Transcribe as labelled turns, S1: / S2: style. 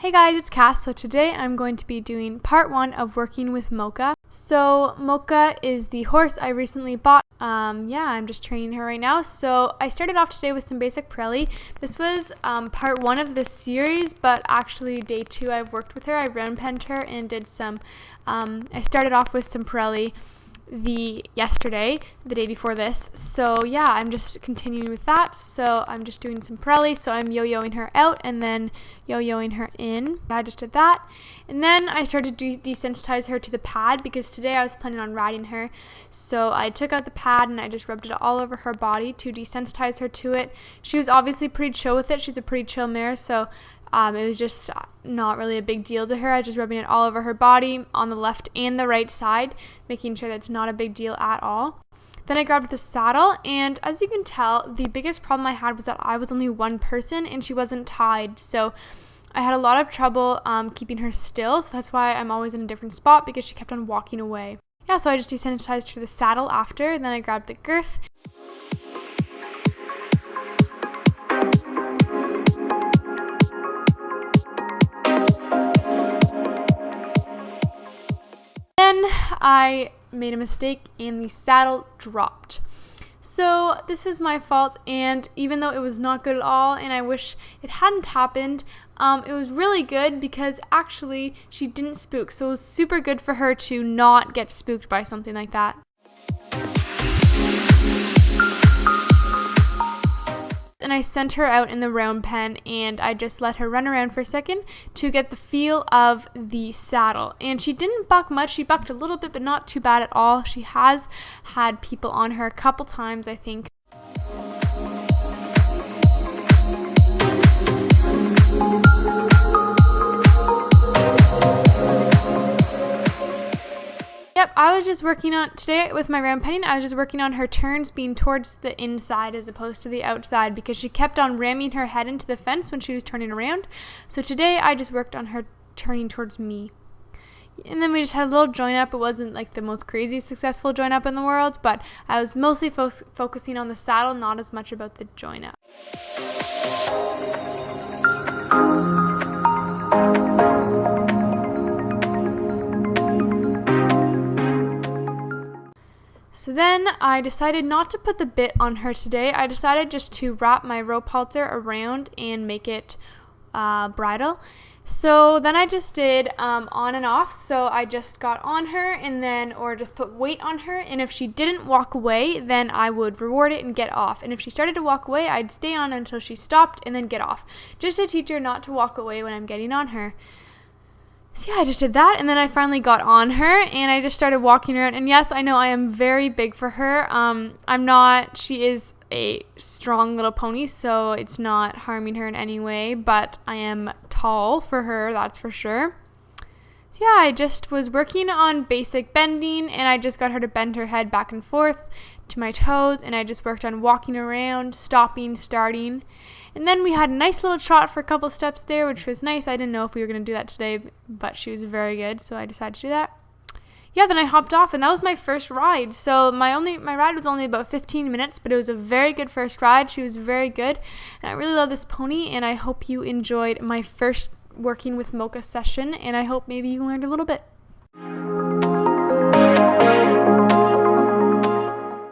S1: Hey guys, it's Cass. So today I'm going to be doing part 1 of working with Mocha. So Mocha is the horse I recently bought. I'm just training her right now. So I started off today with some basic Pirelli. This was part 1 of this series, but actually day 2 I've worked with her. I round penned her and did some, I started off with some Pirelli the day before this. So yeah, I'm just continuing with that. So I'm just doing some Pirelli. So I'm yo-yoing her out and then yo-yoing her in. I just did that. And then I started to desensitize her to the pad because today I was planning on riding her. So I took out the pad and I just rubbed it all over her body to desensitize her to it. She was obviously pretty chill with it. She's a pretty chill mare, so it was just not really a big deal to her. I was just rubbing it all over her body on the left and the right side, making sure that's not a big deal at all. Then I grabbed the saddle, and as you can tell, the biggest problem I had was that I was only one person and she wasn't tied. So I had a lot of trouble keeping her still, so that's why I'm always in a different spot because she kept on walking away. Yeah, so I just desensitized her to the saddle after, and then I grabbed the girth. Then I made a mistake and the saddle dropped. So this is my fault, and even though it was not good at all and I wish it hadn't happened, it was really good because actually she didn't spook. So it was super good for her to not get spooked by something like that. And I sent her out in the round pen and I just let her run around for a second to get the feel of the saddle. And she didn't buck much. She bucked a little bit, but not too bad at all. She has had people on her a couple times, I think. Yep, I was just working on, today with my round penning, I was just working on her turns being towards the inside as opposed to the outside because she kept on ramming her head into the fence when she was turning around. So today I just worked on her turning towards me. And then we just had a little join up. It wasn't like the most crazy successful join up in the world, but I was mostly focusing on the saddle, not as much about the join up. So then I decided not to put the bit on her today. I decided just to wrap my rope halter around and make it bridle. So then I just did on and off. So I just got on her and then, or just put weight on her. And if she didn't walk away, then I would reward it and get off. And if she started to walk away, I'd stay on until she stopped and then get off. Just to teach her not to walk away when I'm getting on her. So yeah, I just did that, and then I finally got on her, and I just started walking around, and yes, I know I am very big for her. She is a strong little pony, so it's not harming her in any way, but I am tall for her, that's for sure. So yeah, I just was working on basic bending, and I just got her to bend her head back and forth to my toes, and I just worked on walking around, stopping, starting. And then we had a nice little trot for a couple steps there, which was nice. I didn't know if we were going to do that today, but she was very good, so I decided to do that. Yeah, then I hopped off, and that was my first ride. So my ride was only about 15 minutes, but it was a very good first ride. She was very good, and I really love this pony, and I hope you enjoyed my first working with Mocha session, and I hope maybe you learned a little bit.